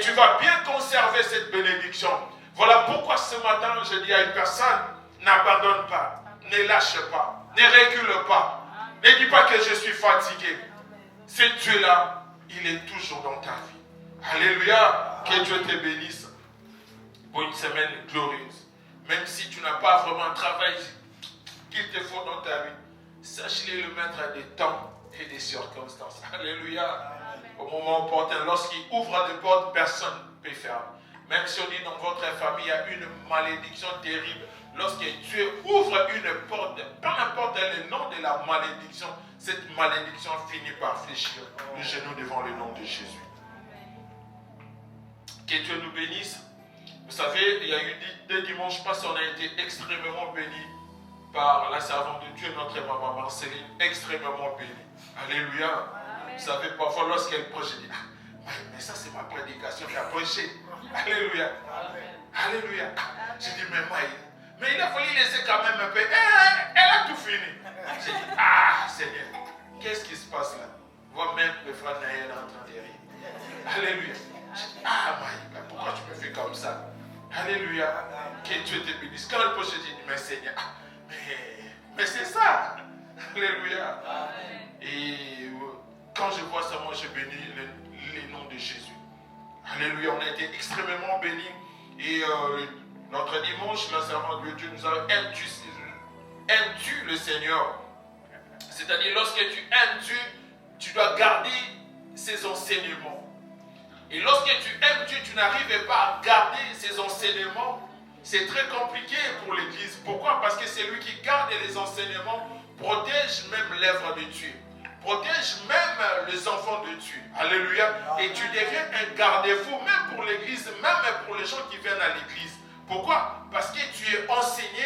tu vas bien conserver cette bénédiction. Voilà pourquoi ce matin, je dis à une personne, n'abandonne pas, ne lâche pas, ne recule pas. Ne dis pas que je suis fatigué. Ce Dieu-là, il est toujours dans ta vie. Alléluia. Que Dieu te bénisse pour une semaine glorieuse. Même si tu n'as pas vraiment un travail qu'il te faut dans ta vie, sache-le le mettre des temps et des circonstances. Alléluia. Au moment opportun, lorsqu'il ouvre des portes, personne ne peut fermer. Même si on dit dans votre famille, il y a une malédiction terrible. Lorsque Dieu ouvre une porte, peu importe le nom de la malédiction, cette malédiction finit par fléchir le genou devant le nom de Jésus. Que Dieu nous bénisse. Vous savez, il y a eu 2 dimanches passés, on a été extrêmement bénis par la servante de Dieu, notre maman Marceline, extrêmement bénie. Alléluia. Amen. Vous savez, parfois lorsqu'elle prêche, je dis, mais ça c'est ma prédication qui a prêché. Alléluia. Amen. Alléluia. Je dis, mais il a fallu laisser quand même un peu. Elle a tout fini. J'ai dit, Seigneur, qu'est-ce qui se passe là? Moi-même, le frère Naël est en train de rire. Alléluia. J'ai dit, Maïka, pourquoi tu me fais comme ça? Alléluia. Que Dieu te bénisse. Quand elle pose, je dis, mais Seigneur, mais c'est ça. Alléluia. Et quand je vois ça, moi je bénis le nom de Jésus. Alléluia. On a été extrêmement bénis. Et notre dimanche, la servante de Dieu nous a aimes-tu le Seigneur? C'est-à-dire, lorsque tu aimes-tu, tu dois garder ses enseignements. Et lorsque tu aimes Dieu, tu n'arrives pas à garder ses enseignements. C'est très compliqué pour l'Église. Pourquoi? Parce que c'est lui qui garde les enseignements, protège même l'œuvre de Dieu, protège même les enfants de Dieu. Alléluia. Et tu deviens un garde-fou, même pour l'Église, même pour les gens qui viennent à l'Église. Pourquoi? Parce que tu es enseigné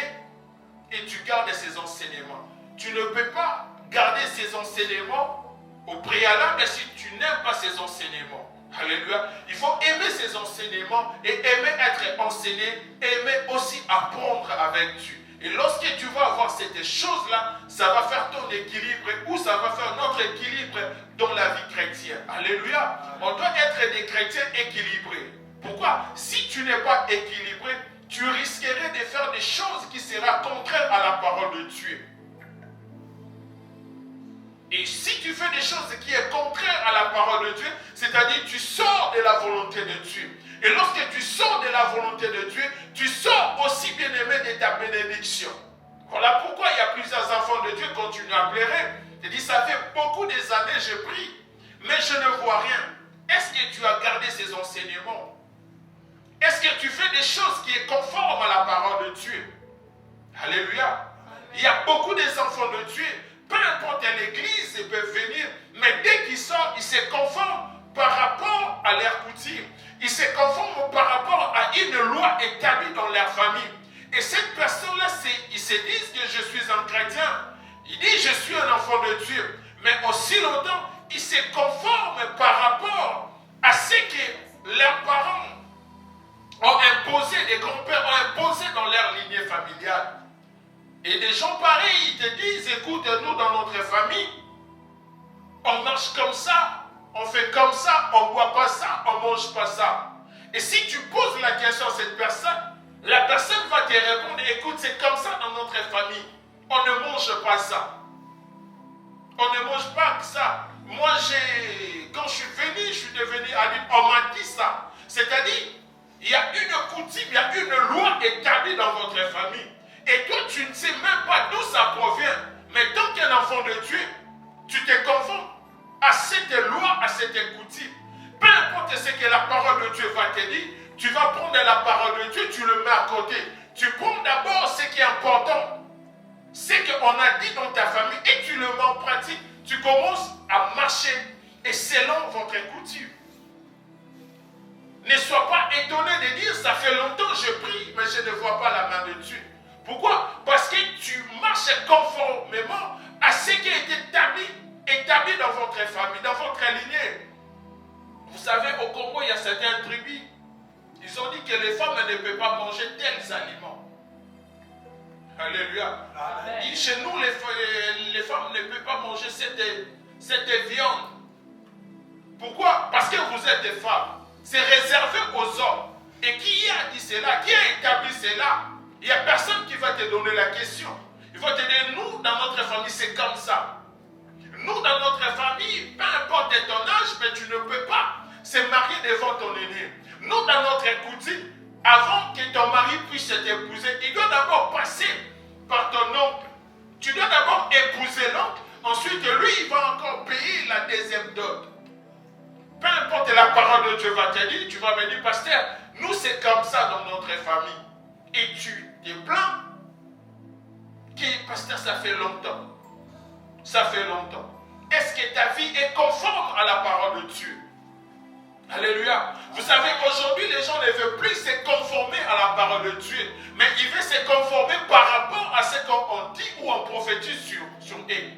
et tu gardes ces enseignements. Tu ne peux pas garder ces enseignements au préalable si tu n'aimes pas ces enseignements. Alléluia. Il faut aimer ces enseignements et aimer être enseigné, aimer aussi apprendre avec Dieu. Et lorsque tu vas avoir cette chose-là, ça va faire ton équilibre ou ça va faire notre équilibre dans la vie chrétienne. Alléluia. On doit être des chrétiens équilibrés. Pourquoi? Si tu n'es pas équilibré, tu risquerais de faire des choses qui seront contraires à la parole de Dieu. Et si tu fais des choses qui sont contraires à la parole de Dieu, c'est-à-dire tu sors de la volonté de Dieu. Et lorsque tu sors de la volonté de Dieu, tu sors aussi bien aimé de ta bénédiction. Voilà pourquoi il y a plusieurs enfants de Dieu qui continuent à pleurer. Ils disent, ça fait beaucoup des années je prie, mais je ne vois rien. Est-ce que tu as gardé ces enseignements? Est-ce que tu fais des choses qui sont conformes à la parole de Dieu? Alléluia. Il y a beaucoup des enfants de Dieu. Peu importe l'église, ils peuvent venir, mais dès qu'ils sortent, ils se conforment par rapport à leur coutume. Ils se conforment par rapport à une loi établie dans leur famille. Et cette personne-là, ils se disent que je suis un chrétien. Ils disent je suis un enfant de Dieu. Mais aussi longtemps, ils se conforment par rapport à ce que leurs parents ont imposé, les grands-pères ont imposé dans leur lignée familiale. Et des gens pareils, ils te disent, écoute, nous dans notre famille, on marche comme ça, on fait comme ça, on ne boit pas ça, on ne mange pas ça. Et si tu poses la question à cette personne, la personne va te répondre, écoute, c'est comme ça dans notre famille, on ne mange pas ça. On ne mange pas ça. Moi, quand je suis venu, je suis devenu adulte, on m'a dit ça. C'est-à-dire, il y a une coutume, il y a une loi établie dans votre famille. Et toi, tu ne sais même pas d'où ça provient. Mais tant qu'un enfant de Dieu, tu te conformes à cette loi, à cette coutume. Peu importe ce que la parole de Dieu va te dire, tu vas prendre la parole de Dieu, tu le mets à côté. Tu prends d'abord ce qui est important, ce qu'on a dit dans ta famille, et tu le mets en pratique. Tu commences à marcher, et selon votre coutume. Ne sois pas étonné de dire, ça fait longtemps que je prie, mais je ne vois pas la main de Dieu. Pourquoi? Parce que tu marches conformément à ce qui est établi dans votre famille, dans votre lignée. Vous savez, au Congo, il y a certaines tribus. Ils ont dit que les femmes ne peuvent pas manger tels aliments. Alléluia. Amen. Et chez nous, les femmes ne peuvent pas manger cette viande. Pourquoi? Parce que vous êtes des femmes. C'est réservé aux hommes. Et qui a dit cela? Qui a établi cela? Il n'y a personne qui va te donner la question. Il va te dire, nous, dans notre famille, c'est comme ça. Nous, dans notre famille, peu importe ton âge, mais tu ne peux pas se marier devant ton aîné. Nous, dans notre coutume, avant que ton mari puisse t'épouser, il doit d'abord passer par ton oncle. Tu dois d'abord épouser l'oncle. Ensuite, lui, il va encore payer la deuxième dot. Peu importe la parole de Dieu va te dire, tu vas me dire, pasteur, nous, c'est comme ça dans notre famille. Et tu te plains que, pasteur, ça fait longtemps. Ça fait longtemps. Est-ce que ta vie est conforme à la parole de Dieu? Alléluia. Vous savez, aujourd'hui, les gens ne veulent plus se conformer à la parole de Dieu, mais ils veulent se conformer par rapport à ce qu'on dit ou on prophétise sur eux.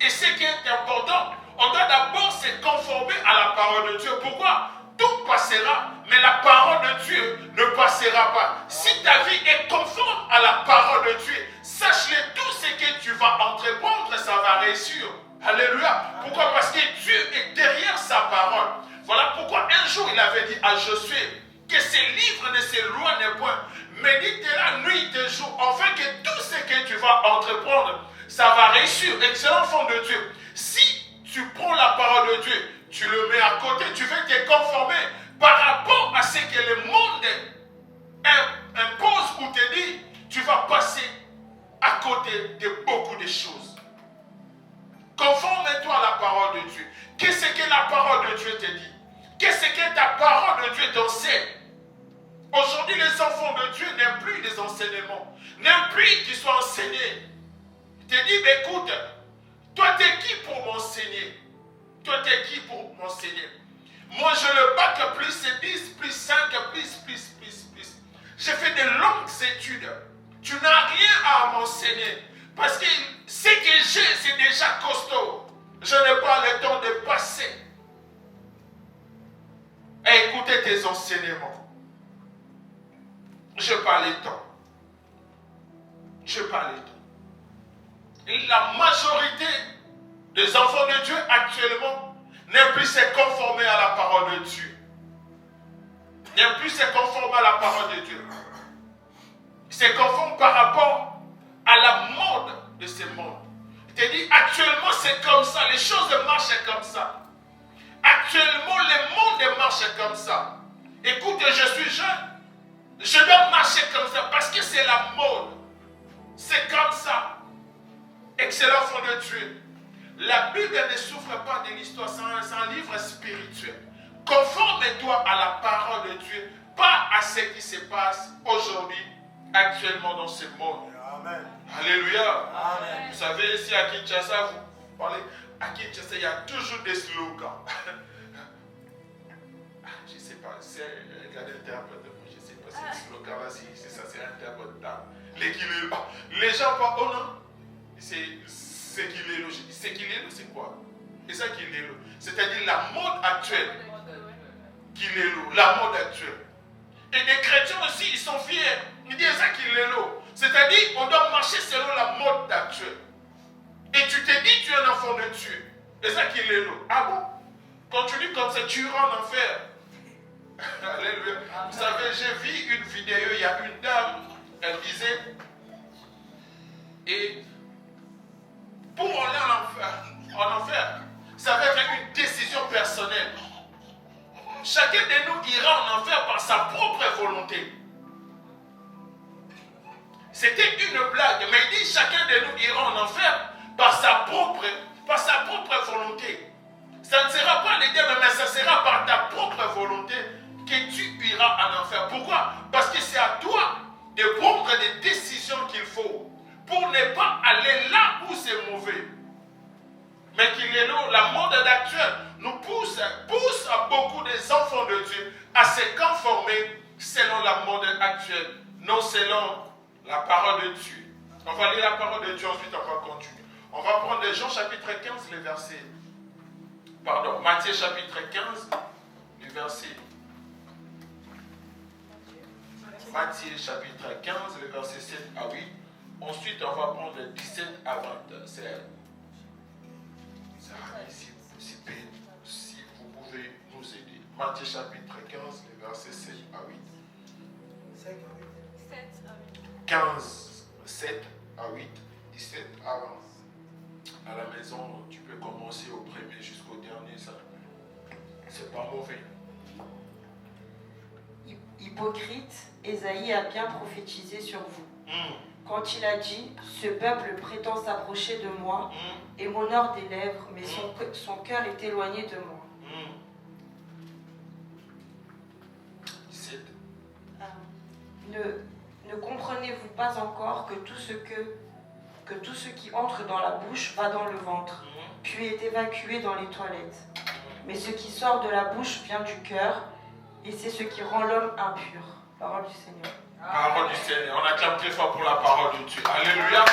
Et ce qui est important, on doit d'abord se conformer à la parole de Dieu. Pourquoi? Tout passera, mais la parole de Dieu ne passera pas. Si ta vie est conforme à la parole de Dieu, sache-le, tout ce que tu vas entreprendre, ça va réussir. Alléluia. Pourquoi? Parce que Dieu est derrière sa parole. Voilà pourquoi un jour il avait dit à Josué que ses livres ne s'éloignent point. Médite-la nuit et jour, afin que tout ce que tu vas entreprendre, ça va réussir. Excellent enfant de Dieu. Si tu prends la parole de Dieu, tu le mets à côté, tu veux te conformer par rapport à ce que le monde impose ou te dit, tu vas passer à côté de beaucoup de choses. Conforme-toi à la parole de Dieu. Qu'est-ce que la parole de Dieu te dit? Qu'est-ce que ta parole de Dieu t'enseigne? Aujourd'hui, les enfants de Dieu n'aiment plus les enseignements, n'aiment plus qu'ils soient enseignés. Ils te disent, écoute, toi t'es qui pour m'enseigner? Toi t'es qui pour m'enseigner? Moi je le bac plus 10, plus 5, plus. J'ai fait de longues études. Tu n'as rien à m'enseigner. Parce que ce que j'ai, c'est déjà costaud. Je n'ai pas le temps de passer à écouter tes enseignements. Je n'ai pas le temps. Je n'ai pas le temps. Et la majorité des enfants de Dieu actuellement n'aiment plus se conformer à la parole de Dieu. N'aiment plus se conformer à la parole de Dieu. Ils se conforment par rapport à la mode de ce monde. Il te dit, actuellement c'est comme ça, les choses marchent comme ça. Actuellement le monde marche comme ça. Écoute, je suis jeune, je dois marcher comme ça parce que c'est la mode. C'est comme ça. Excellent enfant de Dieu. La Bible ne souffre pas de l'histoire, c'est un livre spirituel. Conforme-toi à la parole de Dieu, pas à ce qui se passe aujourd'hui, actuellement dans ce monde. Amen. Alléluia. Amen. Vous savez, ici à Kinshasa, vous parlez, à Kinshasa, il y a toujours des slogans. Je ne sais pas, regardez l'interprète, je ne sais pas si ce slogan-là, c'est ça, c'est interprétable. Les gens parlent, oh non, c'est qu'il est là. C'est qu'il est là, c'est quoi? Et ça qu'il est là. C'est-à-dire la mode actuelle. Qu'il est là, la mode actuelle. Et des chrétiens aussi, ils sont fiers. Ils disent ça qu'il est là. C'est-à-dire, on doit marcher selon la mode actuelle. Et tu te dis, tu es un enfant de Dieu. Et ça qu'il est là. Ah bon? Quand tu dis comme ça, tu iras en enfer. Alléluia. Vous savez, j'ai vu une vidéo, il y a une dame, elle disait, et pour aller en enfer, ça va être une décision personnelle. Chacun de nous ira en enfer par sa propre volonté. C'était une blague, mais il dit chacun de nous ira en enfer par sa propre volonté. Ça ne sera pas les dieux, mais ça sera par ta propre volonté que tu iras en enfer. Pourquoi? Parce que c'est à toi de prendre des décisions qu'il faut pour ne pas aller là où c'est mauvais. Mais qu'il est là, la mode actuelle nous pousse à beaucoup des enfants de Dieu à se conformer selon la mode actuelle, non selon la parole de Dieu. On va lire la parole de Dieu, ensuite on va continuer. On va prendre Jean chapitre 15, les versets. Pardon, Matthieu chapitre 15, les versets. Matthieu chapitre 15, les versets 7 à 8. Ensuite, on va prendre le 17 à 20. Si vous pouvez nous aider. Matthieu chapitre 15, les versets 7 à 8. 7 à 8. 15, 7 à 8, 17 à 20. À la maison, tu peux commencer au premier jusqu'au dernier, ça. C'est pas mauvais. Hypocrite, Ésaïe a bien prophétisé sur vous. Quand il a dit, ce peuple prétend s'approcher de moi et m'honore des lèvres, mais son cœur est éloigné de moi. 17. Ne comprenez-vous pas encore que tout ce qui entre dans la bouche va dans le ventre, puis est évacué dans les toilettes. Mais ce qui sort de la bouche vient du cœur, et c'est ce qui rend l'homme impur. Parole du Seigneur. Parole du Seigneur. On acclame très fort pour la parole de Dieu. Alléluia.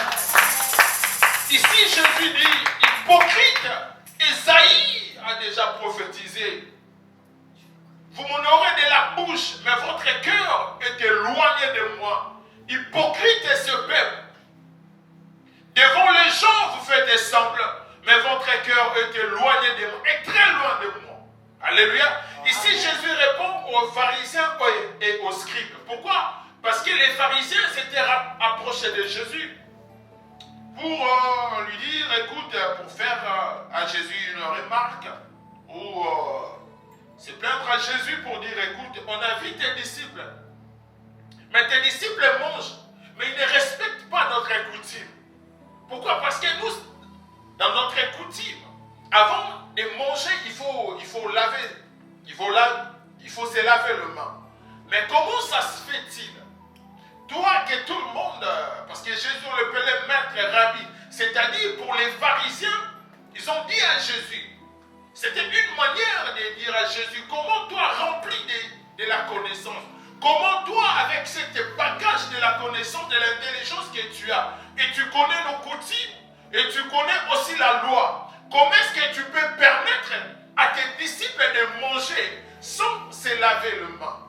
Ici, Jésus dit, hypocrite, Ésaïe a déjà prophétisé. Vous m'honorez de la bouche, mais votre cœur est éloigné de moi. Hypocrite est ce peuple. Devant les gens, vous faites des semblants, mais votre cœur est éloigné de moi, est très loin de moi. Alléluia. Ici, Jésus répond aux pharisiens et aux scribes. Pourquoi? Parce que les pharisiens s'étaient approchés de Jésus pour lui dire, écoute, pour faire à Jésus une remarque, ou se plaindre à Jésus pour dire, écoute, on a vu tes disciples, mais tes disciples mangent, mais ils ne respectent pas notre coutume. Pourquoi? Parce que nous, dans notre coutume, avant de manger, il faut laver, il faut se laver les mains. Mais comment ça se fait-il? Toi que tout le monde, parce que Jésus l'appelait maître rabbi, c'est-à-dire pour les pharisiens, ils ont dit à Jésus, c'était une manière de dire à Jésus, comment toi rempli de la connaissance, comment toi avec cette bagage de la connaissance, de l'intelligence que tu as, et tu connais nos coutumes, et tu connais aussi la loi, comment est-ce que tu peux permettre à tes disciples de manger sans se laver les mains?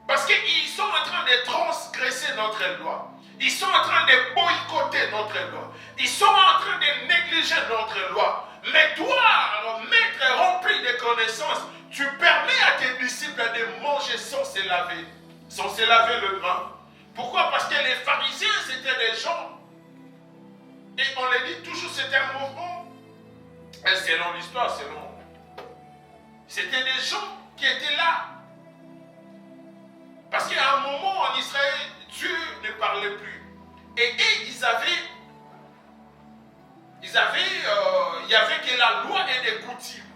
Parce qu'ils sont en train de transgresser notre loi. Ils sont en train de boycotter notre loi. Ils sont en train de négliger notre loi. Mais toi, maître rempli de connaissances, tu permets à tes disciples de manger sans se laver les mains. Pourquoi? Parce que les pharisiens, c'était des gens, et on le dit toujours, c'était un mouvement, et selon l'histoire, c'était des gens qui étaient là. Parce qu'à un moment en Israël, Dieu ne parlait plus. Et il y avait que la loi et les coutumes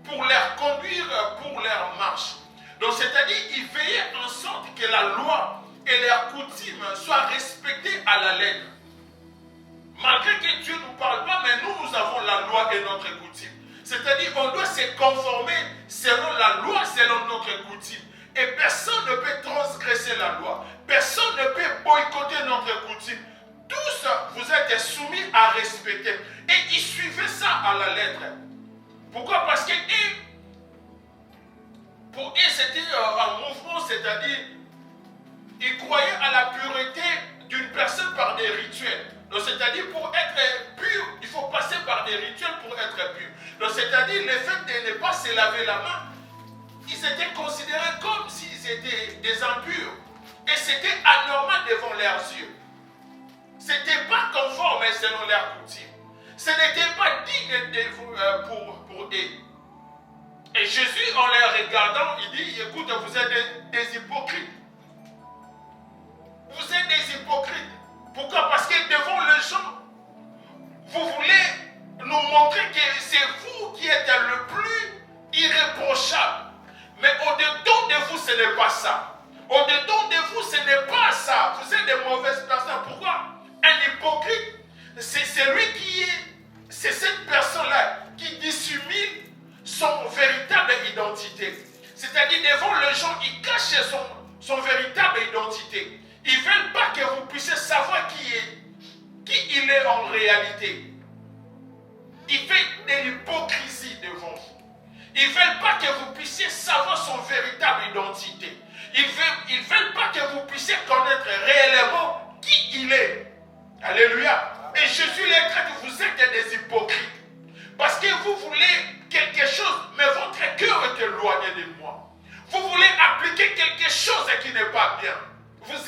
pour leur conduire, pour leur marche. Donc c'est-à-dire, ils veillaient en sorte que la loi et leurs coutumes soient respectées à la lettre. Malgré que Dieu ne nous parle pas, mais nous avons la loi et notre coutume. C'est-à-dire, on doit se conformer selon la loi, selon notre coutume. Et personne ne peut transgresser la loi. Personne ne peut boycotter notre coutume. Tous, vous êtes soumis à respecter. Et ils suivaient ça à la lettre. Pourquoi? Parce que pour eux, c'était un mouvement, c'est-à-dire, ils croyaient à la pureté d'une personne par des rituels. Donc, c'est-à-dire, pour être pur, il faut passer par des rituels pour être pur. Donc, c'est-à-dire, le fait de ne pas se laver la main, ils étaient considérés comme s'ils étaient des impurs. Et c'était anormal devant leurs yeux. Ce n'était pas conforme selon leurs coutumes. Ce n'était pas digne pour eux. Et Jésus, en les regardant, il dit, écoute, vous êtes des hypocrites. Vous êtes des hypocrites. Pourquoi? Parce que devant les gens, vous voulez nous montrer que c'est vous qui êtes le plus irréprochable. Mais au-dedans de vous, ce n'est pas ça. Au-dedans de vous, ce n'est pas ça. Vous êtes des mauvaises personnes. Pourquoi? Un hypocrite, c'est celui qui est... C'est cette personne-là qui dissimule son véritable identité. C'est-à-dire, devant les gens, il cache son véritable identité. Ils ne veulent pas que vous puissiez savoir qui il est en réalité. Il fait de l'hypocrisie devant vous. Ils ne veulent pas que vous puissiez savoir son véritable identité. Ils ne veulent pas que vous puissiez connaître réellement qui il est. Alléluia. Et Jésus les traite, vous êtes des hypocrites. Parce que vous voulez quelque chose, mais votre cœur est éloigné.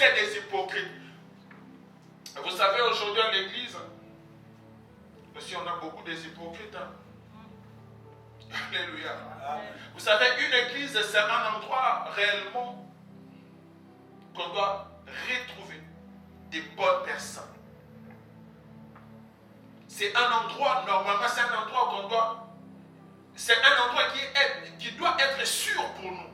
c'est des hypocrites. Vous savez, aujourd'hui à l'église, aussi on a beaucoup des hypocrites. Hein? Alléluia. Vous savez, une église, c'est un endroit réellement qu'on doit retrouver des bonnes personnes. C'est un endroit, normalement, c'est un endroit qu'on doit... C'est un endroit qui doit être sûr pour nous.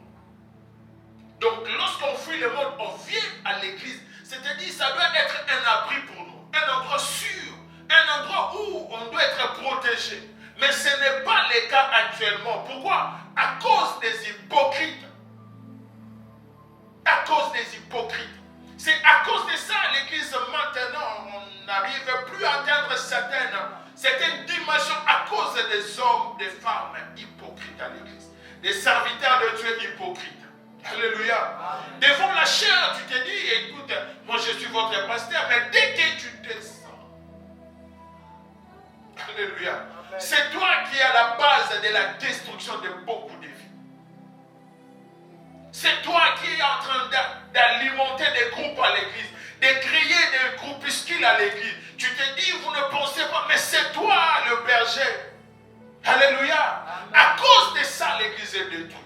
Donc, lorsqu'on fuit le monde, on vient à l'église. C'est-à-dire, ça doit être un abri pour nous. Un endroit sûr. Un endroit où on doit être protégé. Mais ce n'est pas le cas actuellement. Pourquoi? À cause des hypocrites. À cause des hypocrites. C'est à cause de ça, l'église maintenant, on n'arrive plus à atteindre certaines dimensions à cause des hommes, des femmes hypocrites à l'église. Des serviteurs de Dieu hypocrites. Alléluia. Amen. Devant la chair, tu te dis, écoute, moi je suis votre pasteur, mais dès que tu descends, alléluia, amen, c'est toi qui es à la base de la destruction de beaucoup de vies. C'est toi qui es en train d'alimenter des groupes à l'église, de créer des groupuscules à l'église. Tu te dis, vous ne pensez pas, mais c'est toi le berger. Alléluia. Amen. À cause de ça, l'église est détruite.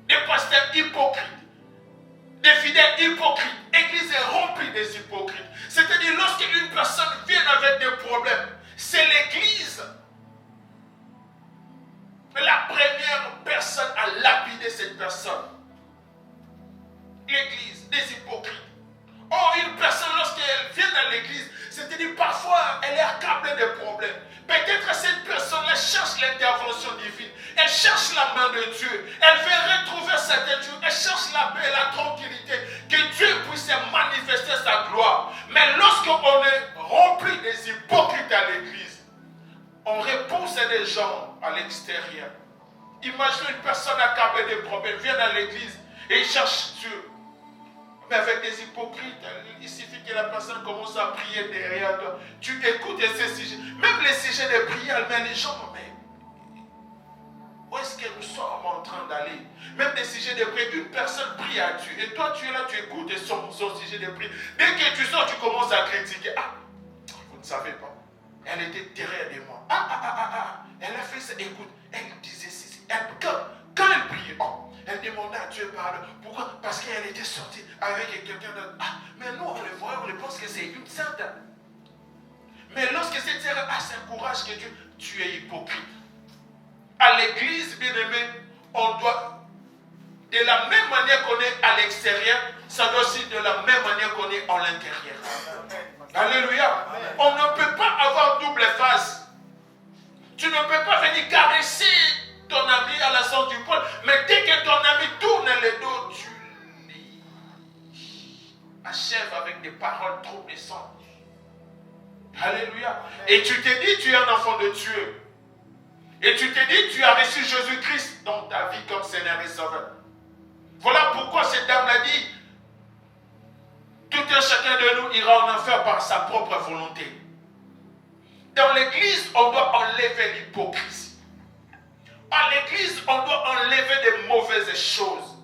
Des pasteurs hypocrites, des fidèles hypocrites. L'église est remplie des hypocrites. C'est-à-dire, lorsqu'une personne vient avec des problèmes, c'est l'église la première personne à lapider cette personne. L'église, des hypocrites. Or, une personne, lorsqu'elle vient à l'église, c'est-à-dire parfois, elle est accablée de problèmes. Peut-être cette personne-là cherche l'intervention divine. Elle cherche la main de Dieu. Elle veut retrouver certaines choses. Elle cherche la paix et la tranquillité. Que Dieu puisse manifester sa gloire. Mais lorsqu'on est rempli des hypocrites à l'église, on repousse des gens à l'extérieur. Imagine une personne accablée de problèmes, vient à l'église et cherche Dieu. Mais avec des hypocrites, il suffit que la personne commence à prier derrière toi. Tu écoutes ces sujets, même les sujets de prière, mais les gens, mais où est-ce que nous sommes en train d'aller? Même des sujets de prière, une personne prie à Dieu. Et toi, tu es là, tu écoutes son sujet de prière. Dès que tu sors, tu commences à critiquer. Ah, vous ne savez pas. Elle était derrière de moi. Elle a fait ça. Écoute, elle disait ceci. Quand elle priait, elle demandait à Dieu pardon. Pourquoi? Parce qu'elle était sortie avec quelqu'un d'autre. Ah, mais nous, on le voit, on pense que c'est une sainte. Mais lorsque c'est c'est un courage que Dieu, tu es hypocrite. À l'église, bien aimé, on doit, de la même manière qu'on est à l'extérieur, ça doit aussi de la même manière qu'on est à l'intérieur. Alléluia. Amen. On ne peut pas avoir double face. Tu ne peux pas venir caresser ton ami à la sortie du poil, mais dès que ton ami tourne le dos, tu achèves avec des paroles trop blessantes. Alléluia. Amen. Et tu te dis, tu es un enfant de Dieu. Et tu te dis, tu as reçu Jésus-Christ dans ta vie comme Seigneur et Sauveur. Voilà pourquoi cette dame l'a dit, tout un chacun de nous ira en enfer par sa propre volonté. Dans l'église, on doit enlever l'hypocrisie. À l'église, on doit enlever des mauvaises choses.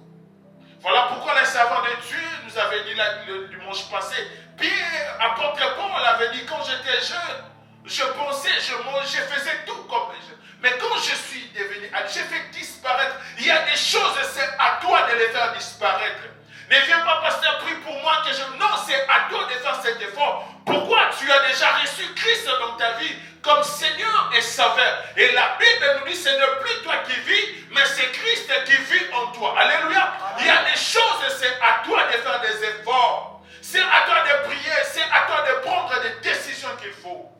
Voilà pourquoi les servants de Dieu nous avaient dit là, le dimanche passé. Pierre, apôtre Paul avait dit, quand j'étais jeune, je pensais, je faisais tout comme les jeunes. Mais quand je suis devenu adulte, j'ai fait disparaître. Il y a des choses, c'est à toi de les faire disparaître. Ne viens pas, pasteur, prie pour moi que je... Non, c'est à toi de faire cet effort. Pourquoi? Tu as déjà reçu Christ dans ta vie comme Seigneur et Sauveur. Et la Bible nous dit, ce n'est plus toi qui vis, mais c'est Christ qui vit en toi. Alléluia. Amen. Il y a des choses, c'est à toi de faire des efforts. C'est à toi de prier, c'est à toi de prendre des décisions qu'il faut.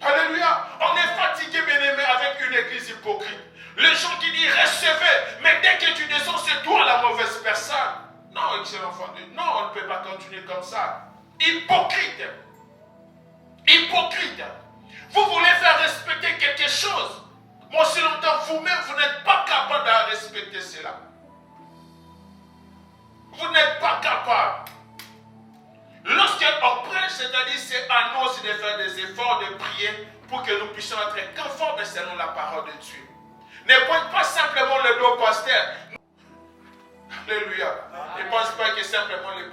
Alléluia. On est fatigué, bien-aimé, avec une église hypocrite. Les gens qui disent recevez, mais dès que tu descends, c'est toi la mauvaise personne. Non, excellent enfant de Dieu. Non, on ne peut pas continuer comme ça. Hypocrite. Hypocrite. Vous voulez faire respecter quelque chose. Moi, si longtemps, vous-même, vous n'êtes pas capable de respecter cela. Vous n'êtes pas capable. Lorsqu'on prêche, c'est-à-dire c'est à nous aussi de faire des efforts, de prier pour que nous puissions être conformes selon la parole de Dieu. Ne pointe pas simplement le dos au pasteur. Alléluia. Ne pense pas que simplement les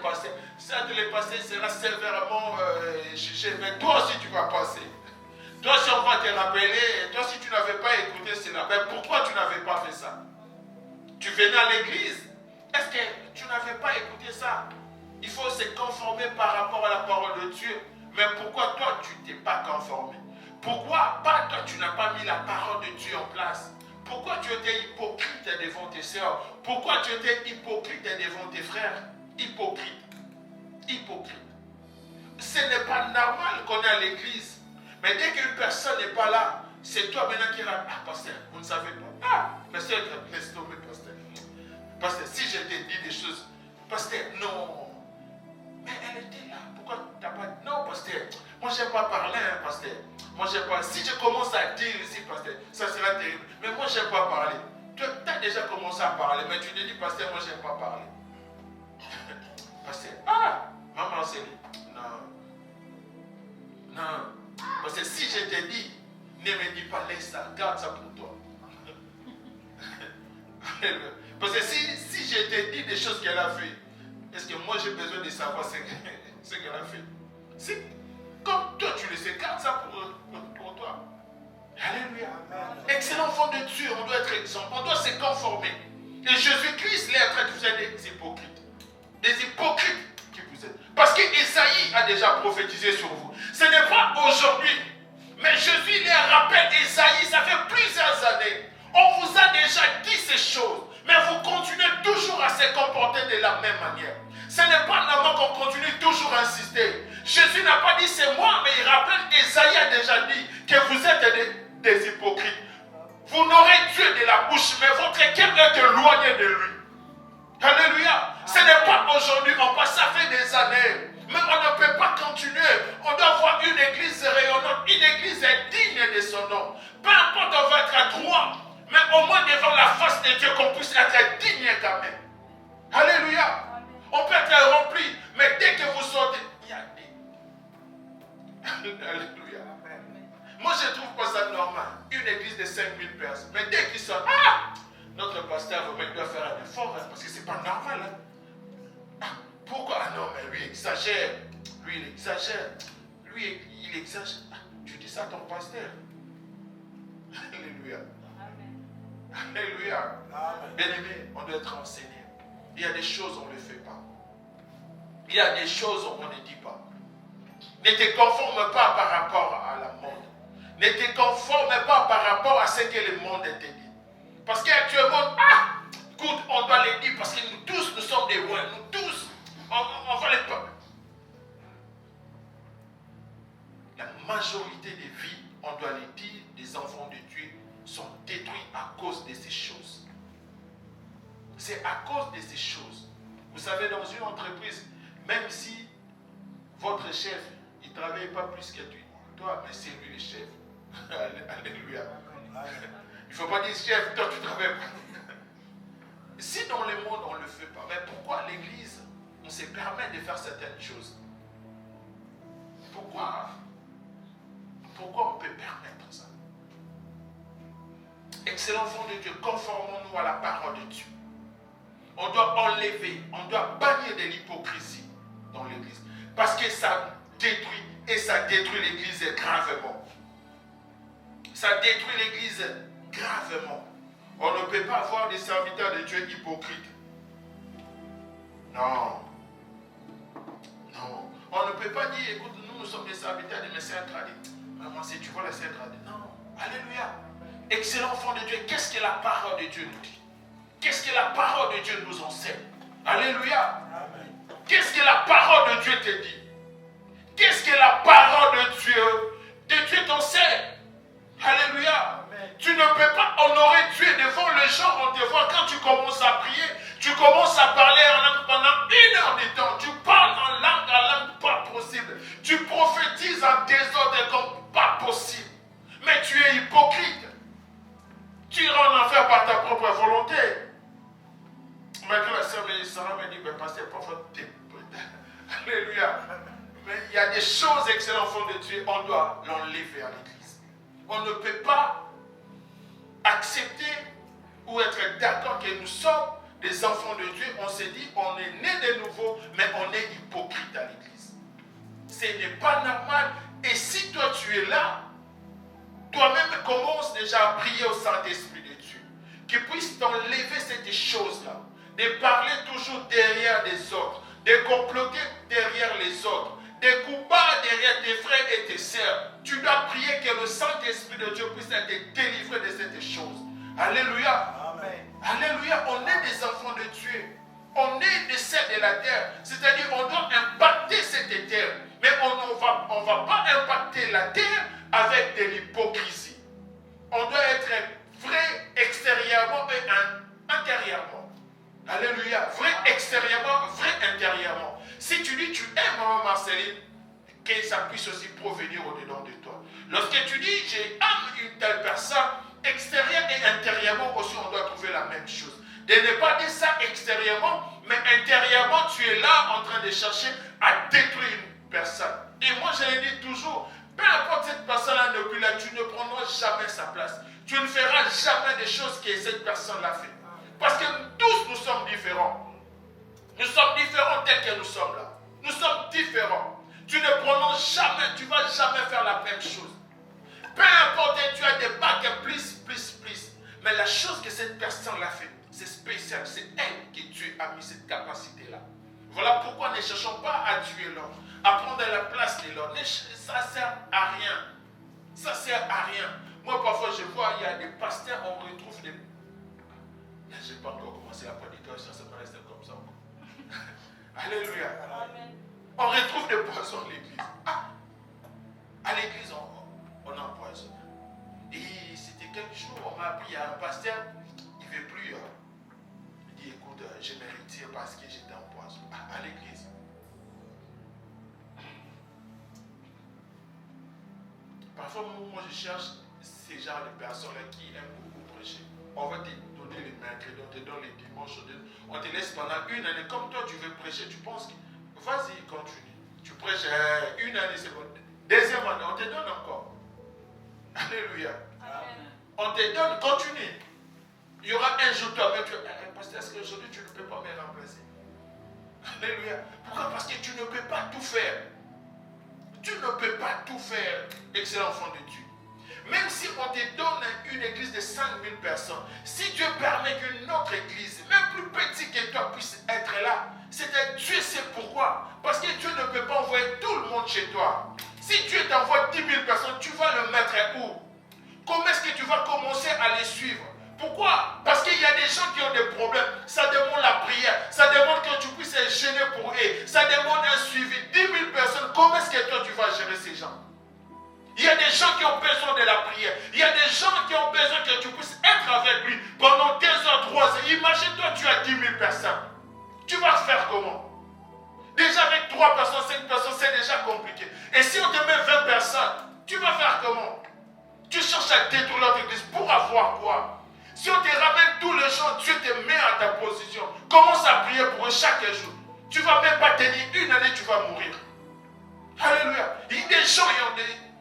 pasteurs, certes les pasteurs sera sévèrement jugé, mais toi aussi tu vas passer. Toi si on va te rappeler, toi si tu n'avais pas écouté cela, mais pourquoi tu n'avais pas fait ça? Tu venais à l'église, est-ce que tu n'avais pas écouté ça? Il faut se conformer par rapport à la parole de Dieu. Mais pourquoi toi tu ne t'es pas conformé? Pourquoi pas toi tu n'as pas mis la parole de Dieu en place? Pourquoi tu étais hypocrite devant tes soeurs? Pourquoi tu étais hypocrite devant tes frères? Hypocrite. Hypocrite. Ce n'est pas normal qu'on est à l'église. Mais dès qu'une personne n'est pas là, c'est toi maintenant qui raconte. Ah, pasteur, vous ne savez pas. Ah, pasteur, laisse tomber, pasteur. Pasteur, si je t'ai dit des choses, pasteur, non. Mais elle était là. Pourquoi tu n'as pas dit? Non, pasteur. Moi, je n'aime pas parler, hein, pasteur. Moi, j'aime pas. Si je commence à dire ici, pasteur, ça sera terrible. Mais moi, je n'aime pas parler. Tu as déjà commencé à parler, mais tu te dis, pasteur, moi, je n'aime pas parler. Pasteur, maman, c'est lui. Non. Non. Parce que si je te dis, ne me dis pas, laisse ça, garde ça pour toi. Parce que si je te dis des choses qu'elle a fait, est-ce que moi j'ai besoin de savoir ce qu'elle a fait? Si, comme toi tu le sais, garde ça pour toi. Alléluia. Excellent enfant de Dieu, on doit être exemple, on doit se conformer. Et Jésus-Christ est en train de vous être des hypocrites. Des hypocrites qui vous êtes. Parce que Isaïe a déjà prophétisé sur vous. Ce n'est pas aujourd'hui. Mais Jésus les rappelle, Isaïe, ça fait plusieurs années. On vous a déjà dit ces choses. Mais vous continuez toujours à se comporter de la même manière. Ce n'est pas normal qu'on continue toujours à insister. Jésus n'a pas dit c'est moi, mais il rappelle, Isaïe a déjà dit que vous êtes des hypocrites. Vous n'aurez Dieu de la bouche, mais votre cœur est éloigné de lui. Alléluia. Ce n'est pas aujourd'hui, ça fait des années. Mais on ne peut pas continuer. On doit avoir une église rayonnante, une église digne de son nom. Peu importe, on va être à droit, mais au moins devant la face de Dieu, qu'on puisse être digne quand même. Alléluia. On peut être rempli, mais dès que vous sortez, il y a des... Alléluia. Moi, je ne trouve pas ça normal. Une église de 5000 personnes. Mais dès qu'ils sortent, notre pasteur il doit faire un effort, parce que ce n'est pas normal. Pourquoi? Non, mais lui exagère. Lui, il exagère. Lui, il exagère. Tu dis ça à ton pasteur. Alléluia. Alléluia. Bien-aimé, on doit être enseigné. Il y a des choses, on ne les fait pas. Il y a des choses, on ne dit pas. Ne te conforme pas par rapport à la monde. Ne te conforme pas par rapport à ce que le monde te dit. Parce qu'actuellement, écoute, on doit le dire parce que nous tous, nous sommes des rois. Nous tous, on va les pas. La majorité des vies, on doit le dire, des enfants de Dieu sont détruits à cause de ces choses. C'est à cause de ces choses. Vous savez, dans une entreprise, même si votre chef, il ne travaille pas plus que toi, mais c'est lui le chef. Alléluia. Il ne faut pas dire chef, toi tu ne travailles pas. Si dans le monde on ne le fait pas, mais pourquoi l'église, on se permet de faire certaines choses? Pourquoi on peut permettre ça? Excellent enfant de Dieu, conformons-nous à la parole de Dieu. On doit enlever, on doit bannir de l'hypocrisie dans l'église. Parce que ça détruit, et ça détruit l'église gravement. Ça détruit l'église gravement. On ne peut pas avoir des serviteurs de Dieu hypocrites. Non. Non. On ne peut pas dire, écoute, nous sommes des serviteurs de mes saints tradis. Maman, si tu vois les saints tradis. Non. Alléluia. Excellent enfant de Dieu, qu'est-ce que la parole de Dieu nous dit? Qu'est-ce que la parole de Dieu nous enseigne? Alléluia. Qu'est-ce que la parole de Dieu te dit? Qu'est-ce que la parole de Dieu t'enseigne? Alléluia. Tu ne peux pas honorer Dieu devant les gens. On te voit quand tu commences à prier, tu commences à parler en langue pendant 1 heure de temps. Tu parles en langue pas possible. Tu prophétises en désordre comme pas possible. Mais tu es hypocrite. Tu iras en enfer par ta propre volonté. Maintenant, la sœur Sarah me dit, mais pasteur, parfois, alléluia. Mais il y a des choses, excellents enfants de Dieu, on doit l'enlever à l'église. On ne peut pas accepter ou être d'accord que nous sommes les enfants de Dieu, on s'est dit, on est né de nouveau, mais on est hypocrite à l'église. Ce n'est pas normal. Et si toi tu es là, toi-même commence déjà à prier au Saint-Esprit de Dieu, qu'il puisse t'enlever cette chose-là, de parler toujours derrière les autres, de comploter derrière les autres, de combattre derrière tes frères et tes sœurs. Tu dois prier que le Saint-Esprit de Dieu puisse te délivrer de cette chose. Alléluia. Amen. Alléluia. On est des enfants de Dieu. On est des serfs de la terre. C'est-à-dire on doit impacter cette terre. Mais on ne va pas impacter la terre avec de l'hypocrisie. On doit être vrai extérieurement et intérieurement. Alléluia. Vrai extérieurement, vrai intérieurement. Si tu dis tu aimes maman Marceline, que ça puisse aussi provenir au-dedans de toi. Lorsque tu dis j'aime une telle personne, extérieurement et intérieurement aussi on doit trouver la même chose. De ne pas dire ça extérieurement, mais intérieurement tu es là en train de chercher à détruire une personne. Et moi je le dis toujours, peu importe cette personne-là n'est plus là, tu ne prendras jamais sa place. Tu ne feras jamais des choses que cette personne-là fait. Parce que tous nous sommes différents. Nous sommes différents tels que nous sommes là. Nous sommes différents. Tu ne prononces jamais, tu ne vas jamais faire la même chose. Peu importe, tu as des bacs plus. Mais la chose que cette personne-là fait, c'est spécial. C'est elle que Dieu a mis cette capacité-là. Voilà pourquoi ne cherchons pas à tuer l'homme, à prendre la place de l'homme. Ça ne sert à rien. Ça ne sert à rien. Moi, parfois, je vois, il y a des pasteurs, on retrouve des... Je n'ai pas encore commencé la prédication, ça me reste comme ça. Alléluia. Amen. On retrouve des poisons à l'église. Ah, à l'église, on empoisonne. Et c'était quelques jours, on m'a appris, il y a un pasteur, il ne veut plus. Il dit, écoute, je me retire parce que j'étais empoisonné. À l'église. Parfois, moi, je cherche ces genres de personnes-là qui aiment beaucoup prêcher. On va te donner les mercredis, on te donne les dimanches, on te laisse pendant une année. Comme toi, tu veux prêcher, tu penses que... Vas-y, continue. Tu prêches une année, c'est bon. Deuxième année, on te donne encore. Alléluia. Amen. On te donne, continue. Il y aura un jour, toi-même, tu vas... Pasteur, est-ce qu'aujourd'hui, tu ne peux pas me remplacer? Alléluia. Pourquoi? Parce que tu ne peux pas tout faire. Tu ne peux pas tout faire, excellent enfant de Dieu. Même si on te donne une église de 5000 personnes, si Dieu permet qu'une autre église, même plus petite que toi, puisse être là, c'est-à-dire Dieu sait pourquoi. Parce que Dieu ne peut pas envoyer tout le monde chez toi. Si Dieu t'envoie 10 000 personnes, tu vas le mettre où? Comment est-ce que tu vas commencer à les suivre? Pourquoi? Parce qu'il y a des gens qui ont des problèmes. Ça demande la prière. Ça demande que tu puisses être gêné pour eux. Ça demande un suivi. 10 000 personnes, comment est-ce que toi tu vas gérer ces gens? Il y a des gens qui ont besoin de la prière. Il y a des gens qui ont besoin que tu puisses être avec lui pendant 2 heures, 3 heures. Imagine-toi, tu as 10 000 personnes. Tu vas faire comment? Déjà avec 3 personnes, 5 personnes, c'est déjà compliqué. Et si on te met 20 personnes, tu vas faire comment? Tu cherches à détruire l'autre église pour avoir quoi? Si on te ramène tous les jours, Dieu te met à ta position. Commence à prier pour eux chaque jour. Tu ne vas même pas tenir une année, tu vas mourir. Alléluia. Il y a des gens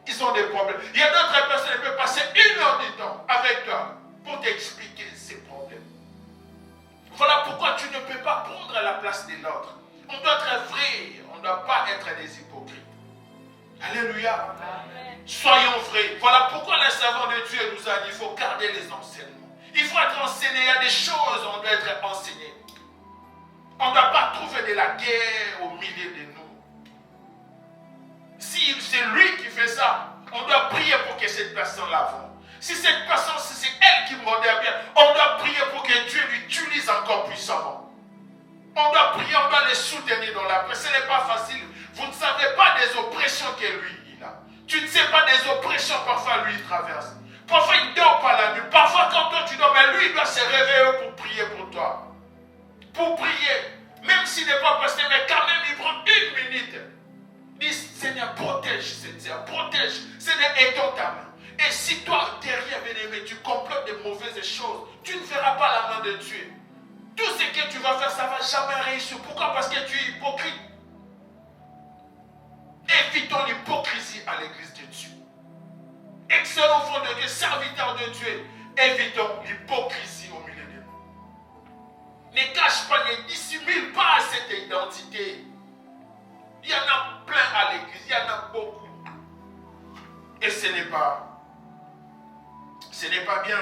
ils ont des problèmes. Il y a d'autres personnes qui peuvent passer 1 heure de temps avec toi pour t'expliquer ces problèmes. Voilà pourquoi tu ne peux pas prendre la place de l'autre. On doit être vrai. On ne doit pas être des hypocrites. Alléluia. Amen. Soyons vrais. Voilà pourquoi la servante de Dieu nous a dit qu'il faut garder les enseignements. Il faut être enseigné. Il y a des choses où on doit être enseigné. On ne doit pas trouver de la guerre au milieu de nous. Si c'est lui qui fait ça, on doit prier pour que cette personne l'avance. Si cette personne, si c'est elle qui modère bien, on doit prier pour que Dieu l'utilise encore puissamment. On doit prier, on doit les soutenir dans la paix. Ce n'est pas facile. Vous ne savez pas des oppressions que lui il a. Tu ne sais pas des oppressions parfois lui il traverse. Parfois il ne dort pas la nuit. Parfois quand toi tu dors, mais lui il doit se réveiller pour prier pour toi. Pour prier. Même s'il n'est pas pasteur, mais quand même il prend 1 minute. Dis Seigneur, protège cette sœur, protège. Seigneur, étends ta main. Et si toi, derrière, bien-aimé, tu complotes des mauvaises choses, tu ne feras pas la main de Dieu. Tout ce que tu vas faire, ça ne va jamais réussir. Pourquoi? Parce que tu es hypocrite. Évitons l'hypocrisie à l'église de Dieu. Excellent enfant de Dieu, serviteur de Dieu, évitons l'hypocrisie au milieu de nous. Ne cache pas, ne dissimule pas cette identité. Il y en a plein à l'église, il y en a beaucoup. Et ce n'est pas bien.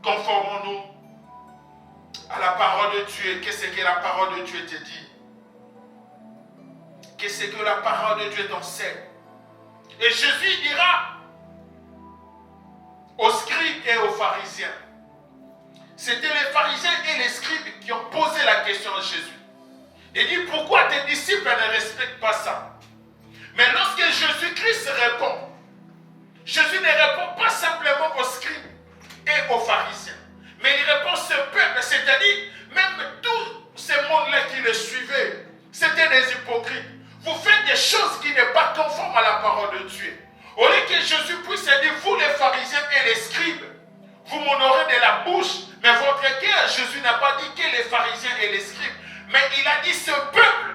Conformons-nous à la parole de Dieu. Qu'est-ce que la parole de Dieu te dit? Qu'est-ce que la parole de Dieu t'enseigne? Et Jésus dira aux scribes et aux pharisiens. C'était les pharisiens et les scribes qui ont posé la question à Jésus. Il dit, pourquoi tes disciples ne respectent pas ça? Mais lorsque Jésus-Christ répond, Jésus ne répond pas simplement aux scribes et aux pharisiens, mais il répond à ce peuple, c'est-à-dire même tous ces mondes-là qui le suivaient, c'était des hypocrites. Vous faites des choses qui ne sont pas conformes à la parole de Dieu. Au lieu que Jésus puisse dire, vous les pharisiens et les scribes, vous m'honorez de la bouche, mais votre cœur, Jésus n'a pas dit que les pharisiens et les scribes, mais il a dit, ce peuple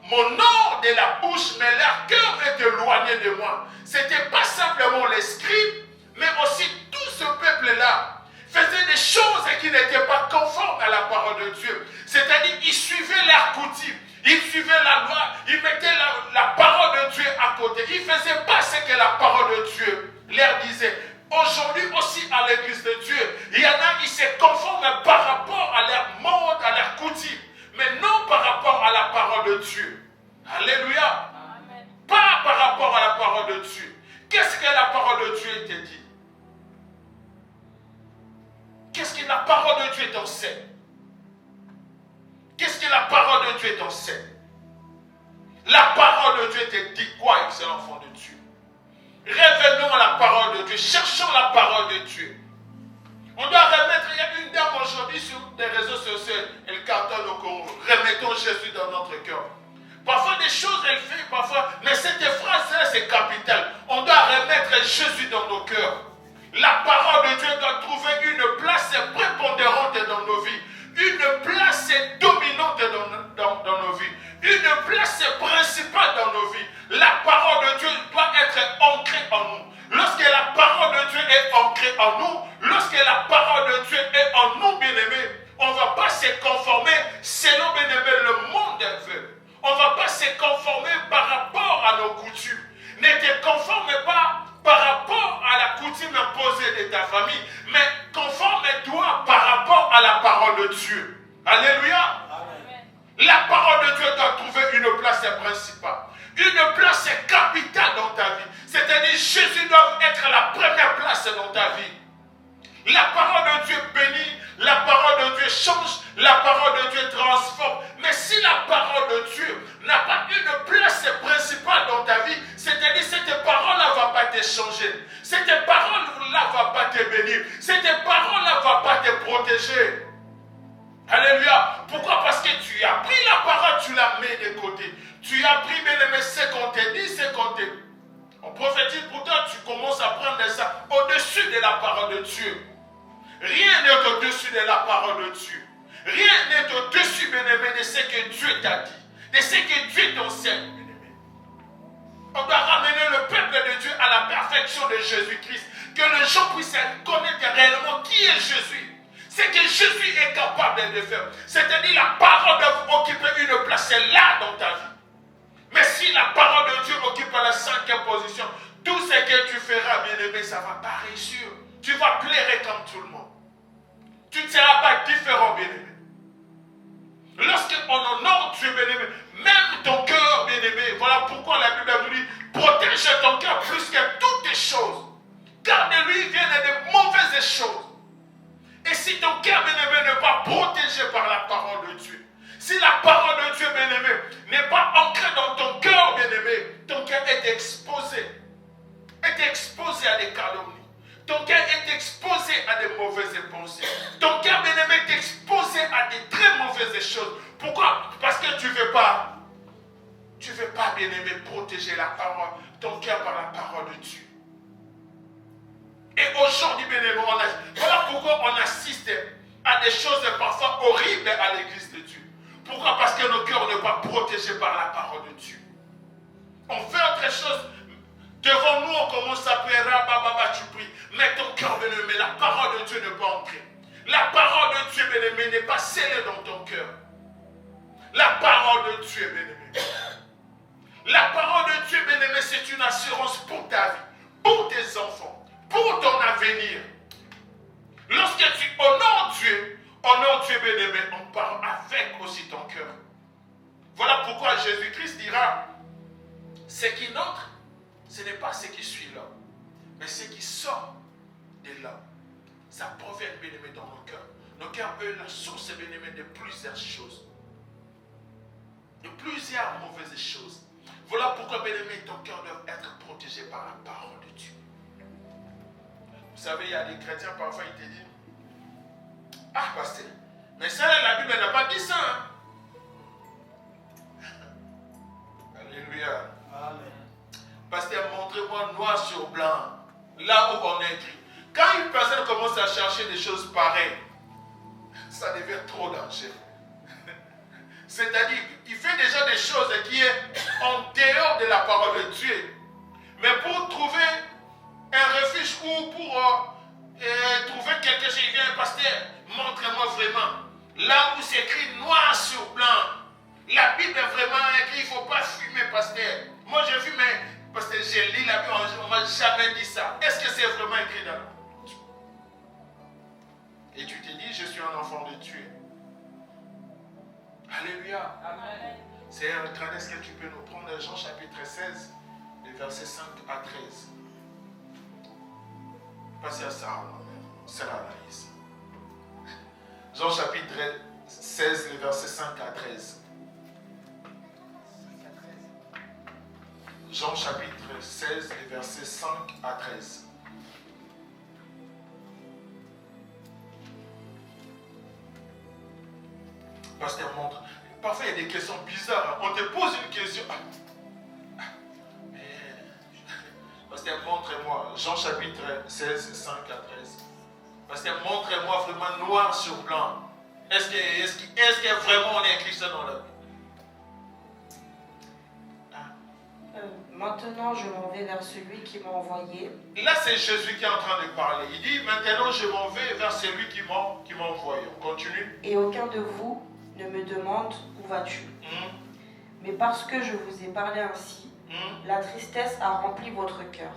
m'honore de la bouche, mais leur cœur est éloigné de moi. Ce n'était pas simplement les scribes, mais aussi tout ce peuple-là faisait des choses qui n'étaient pas conformes à la parole de Dieu. C'est-à-dire, ils suivaient leurs coutumes, ils suivaient la loi, ils mettaient la parole de Dieu à côté. Ils ne faisaient pas ce que la parole de Dieu leur disait. Aujourd'hui aussi à l'église de Dieu, il y en a qui se conforment par rapport à leur mode, à leur coutume, mais non par rapport à la parole de Dieu. Alléluia. Amen. Pas par rapport à la parole de Dieu. Qu'est-ce que la parole de Dieu te dit? Qu'est-ce que la parole de Dieu t'enseigne? Qu'est-ce que la parole de Dieu t'enseigne? La parole de Dieu te dit quoi, excellent enfant de Dieu? Revenons à la parole de Dieu. Cherchons la parole de Dieu. On doit remettre, il y a une dame aujourd'hui sur les réseaux sociaux, elle cartonne au Congo. Remettons Jésus dans notre cœur. Parfois des choses elle fait, parfois, mais cette phrase-là c'est capital. On doit remettre Jésus dans nos cœurs. La parole de Dieu doit trouver une place prépondérante dans nos vies. Une place dominante dans nos vies. Une place principale dans nos vies. La parole de Dieu doit être ancrée en nous. Lorsque la parole de Dieu est ancrée en nous, lorsque la parole de Dieu est en nous, bien-aimés, on ne va pas se conformer selon, bien-aimés, le monde veut. On ne va pas se conformer par rapport à nos coutumes. Ne te conforme pas par rapport à la coutume imposée de ta famille, mais conforme-toi par rapport à la parole de Dieu. Alléluia. Amen. La parole de Dieu doit trouver une place principale, une place capitale dans ta vie. C'est-à-dire Jésus doit être la première place dans ta vie. La parole de Dieu bénit, la parole de Dieu change, la parole de Dieu transforme. Mais si la parole de Dieu n'a pas une place principale dans ta vie, c'est-à-dire cette parole-là ne va pas te changer. Cette parole-là ne va pas te bénir. Cette parole-là ne va pas te protéger. Alléluia. Pourquoi? Parce que tu as pris la parole, tu la mets de côté. Tu as pris, mais ce qu'on te dit, ce qu'on te dit. On prophétise pour toi, tu commences à prendre ça au-dessus de la parole de Dieu. Rien n'est au-dessus de la parole de Dieu. Rien n'est au-dessus, bien-aimé, de ce que Dieu t'a dit, de ce que Dieu t'enseigne, bien-aimé. On doit ramener le peuple de Dieu à la perfection de Jésus-Christ, que les gens puissent connaître réellement qui est Jésus. Ce que Jésus est capable de faire. C'est-à-dire la parole doit occuper une place là dans ta vie. Mais si la parole de Dieu occupe la 5e position, tout ce que tu feras, bien-aimé, ça ne va pas réussir. Tu vas plaire comme tout le monde. Tu ne seras pas différent, bien-aimé. Lorsqu'on honore Dieu, bien-aimé, même ton cœur, bien-aimé, voilà pourquoi la Bible nous dit, protège ton cœur plus que toutes les choses. Car de lui viennent de mauvaises choses. Et si ton cœur, bien-aimé, n'est pas protégé par la parole de Dieu, si la parole de Dieu, bien-aimé, n'est pas ancrée dans ton cœur, bien-aimé, ton cœur est exposé à des calomnies. Ton cœur est exposé à des mauvaises pensées. Ton cœur, bien-aimé, est exposé à des très mauvaises choses. Pourquoi? Parce que tu ne veux pas, bien-aimé, protéger la parole, ton cœur par la parole de Dieu. Et aujourd'hui, bien-aimé, voilà pourquoi on assiste à des choses parfois horribles à l'église de Dieu. Pourquoi? Parce que nos cœurs ne sont pas protégés par la parole de Dieu. On fait autre chose. Devant nous, on commence à prier, tu pries. Mais ton cœur, bien-aimé, la parole de Dieu n'est pas entrée. La parole de Dieu, bien-aimé, n'est pas scellée dans ton cœur. La parole de Dieu, bien-aimé. La parole de Dieu, bien-aimé, c'est une assurance pour ta vie, pour tes enfants, pour ton avenir. Lorsque tu honores Dieu, bien-aimé, on parle avec aussi ton cœur. Voilà pourquoi Jésus-Christ dira, ce qui entre, ce n'est pas ce qui suit là, mais ce qui sort de là. Ça provient, bien-aimé, dans nos cœurs. Nos cœurs, eux, la source, bien-aimé, de plusieurs choses. De plusieurs mauvaises choses. Voilà pourquoi, bien-aimé, ton cœur doit être protégé par la parole de Dieu. Vous savez, il y a des chrétiens, parfois, ils te disent, ah, pasteur, mais ça, la Bible n'a pas dit ça. Hein? Alléluia. Amen. Pasteur, montrez-moi noir sur blanc, là où on est écrit. Quand une personne commence à chercher des choses pareilles, ça devient trop dangereux. C'est-à-dire qu'il fait déjà des choses qui sont en dehors de la parole de Dieu. Mais pour trouver un refuge ou pour trouver quelque chose, il vient, pasteur, montre-moi vraiment. Là où c'est écrit noir sur blanc, la Bible est vraiment écrite, il ne faut pas fumer, pasteur. Moi j'ai vu, mais parce que j'ai lu la Bible, on ne m'a jamais dit ça. Est-ce que c'est vraiment écrit dans la Bible? Et tu te dis, je suis un enfant de Dieu. Alléluia. Amen. C'est un train, est-ce que tu peux nous prendre Jean chapitre 16, les versets 5 à 13. Passez à ça, c'est l'analyse. Jean chapitre 16, les versets 5 à 13. Jean chapitre 16, les versets 5 à 13. Pasteur montre. Parfois, il y a des questions bizarres. On te pose une question. Mais, pasteur, montrez-moi. Jean chapitre 16, 5 à 13. Pasteur, montrez-moi vraiment noir sur blanc. Est-ce que vraiment on est écrit ça dans la Bible? Maintenant, je m'en vais vers celui qui m'a envoyé. Là, c'est Jésus qui est en train de parler. Il dit, maintenant, je m'en vais vers celui qui m'a envoyé. On continue. Et aucun de vous ne me demande où vas-tu. Mais parce que je vous ai parlé ainsi, la tristesse a rempli votre cœur.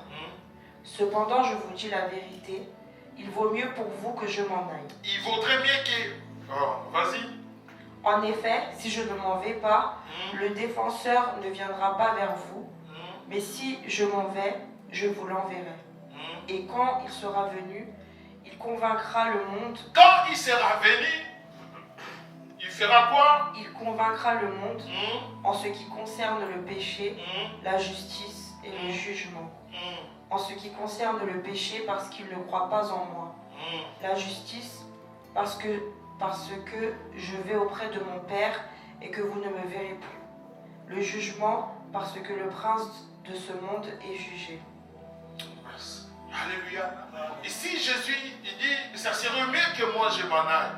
Cependant, je vous dis la vérité, il vaut mieux pour vous que je m'en aille. Il vaudrait mieux que... Oh, vas-y. En effet, si je ne m'en vais pas, le défenseur ne viendra pas vers vous, mais si je m'en vais, je vous l'enverrai. Et quand il sera venu, il convaincra le monde. Quand il sera venu, il fera quoi? Il convaincra le monde en ce qui concerne le péché, la justice et le jugement. En ce qui concerne le péché, parce qu'il ne croit pas en moi. La justice, parce que je vais auprès de mon Père et que vous ne me verrez plus. Le jugement, parce que le prince de ce monde est jugé. Merci. Alléluia. Ici, Jésus, il dit, ça serait mieux que moi je m'en aille.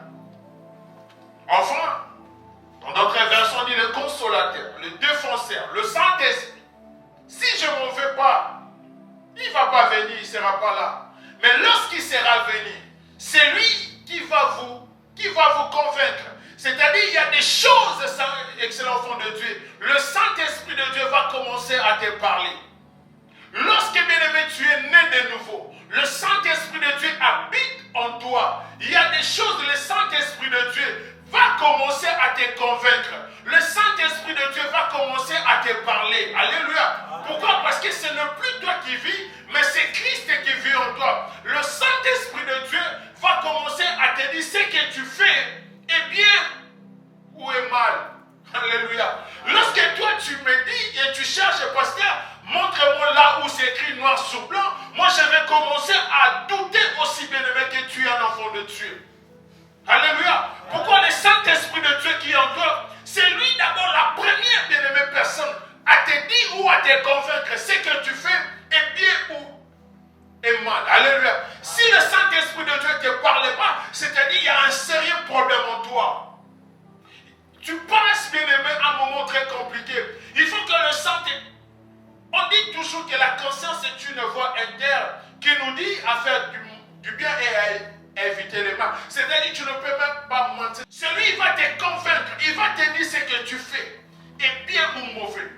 Enfin, dans d'autres versions, on dit le consolateur, le défenseur, le Saint-Esprit. Si je ne m'en vais pas, il ne va pas venir, il ne sera pas là. Mais lorsqu'il sera venu, c'est lui qui va vous convaincre. C'est-à-dire, il y a des choses, excellent enfant de Dieu. Le Saint-Esprit de Dieu va commencer à te parler. Lorsque, bien-aimé, tu es né de nouveau, le Saint-Esprit de Dieu habite en toi. Il y a des choses, le Saint-Esprit de Dieu va commencer à te convaincre. Le Saint-Esprit de Dieu va commencer à te parler. Alléluia. Pourquoi? Parce que ce n'est plus toi qui vis, mais c'est Christ qui vit en toi. Le Saint-Esprit de Dieu va commencer à te dire ce que tu fais est bien ou est mal. Alléluia. Lorsque toi tu me dis et tu cherches, pasteur, montre-moi là où c'est écrit noir sur blanc, moi je vais commencer à douter aussi, bien-aimé, que tu es un enfant de Dieu. Alléluia. Pourquoi le Saint-Esprit de Dieu qui est en toi, c'est lui d'abord la première, bien-aimée, personne à te dire ou à te convaincre ce que tu fais est bien ou est mal. Alléluia. Si le Saint-Esprit de Dieu ne te parle pas, c'est-à-dire qu'il y a un sérieux problème en toi. Tu passes, bien-aimé, un moment très compliqué. Il faut que le Saint-Esprit... On dit toujours que la conscience est une voix interne qui nous dit à faire du bien et à éviter éviter les mal. C'est-à-dire que tu ne peux même pas mentir. Celui, il va te convaincre, il va te dire ce que tu fais, est bien ou mauvais.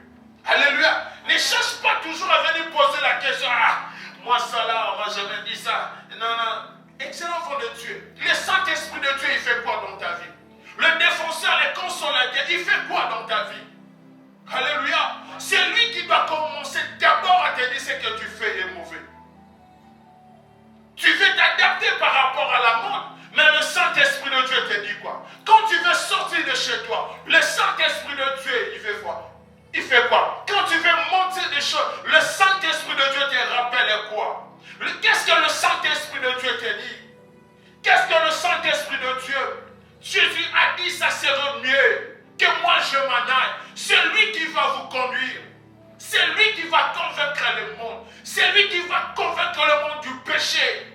Alléluia. Ne cherche pas toujours à venir poser la question. Ah, moi ça là, moi j'avais dit ça. Non, non. Excellent enfant de Dieu. Le Saint-Esprit de Dieu, il fait quoi dans ta vie? Le défenseur, le consolateur, il fait quoi dans ta vie? Alléluia. C'est lui qui doit commencer d'abord à te dire ce que tu fais est mauvais. Tu veux t'adapter par rapport à la mode, mais le Saint-Esprit de Dieu te dit quoi? Quand tu veux sortir de chez toi, le Saint-Esprit de Dieu, il fait quoi? Il fait quoi? Quand tu veux monter des choses, le Saint-Esprit de Dieu te rappelle quoi? Qu'est-ce que le Saint-Esprit de Dieu te dit? Qu'est-ce que le Saint-Esprit de Dieu? Jésus a dit, ça serait mieux que moi je m'en aille. C'est lui qui va vous conduire. C'est lui qui va convaincre le monde. C'est lui qui va convaincre le monde du péché.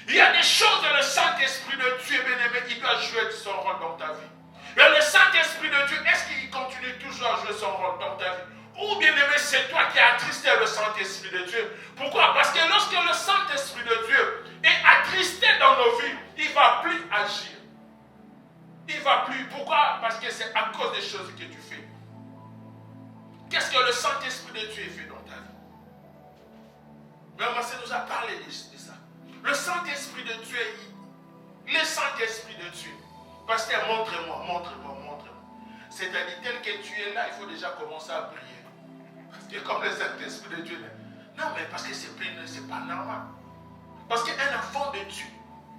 Il y a des choses que le Saint-Esprit de Dieu, bien-aimé, il doit jouer son rôle dans ta vie. Et le Saint-Esprit de Dieu, est-ce qu'il continue toujours à jouer son rôle dans ta vie? Ou bien-aimé, c'est toi qui as attristé le Saint-Esprit de Dieu. Pourquoi? Parce que lorsque le Saint-Esprit de Dieu est attristé dans nos vies, il ne va plus agir. Il ne va plus. Pourquoi? Parce que c'est à cause des choses que tu fais. Qu'est-ce que le Saint-Esprit de Dieu fait dans ta vie? Maman, ça nous a parlé de ça. Le Saint-Esprit de Dieu, le Saint-Esprit de Dieu. Pasteur, montre-moi, montre-moi, montre-moi. C'est-à-dire, tel que tu es là, il faut déjà commencer à prier. Parce que comme le Saint-Esprit de Dieu, non, mais parce que c'est pas normal. Parce qu'un enfant de Dieu,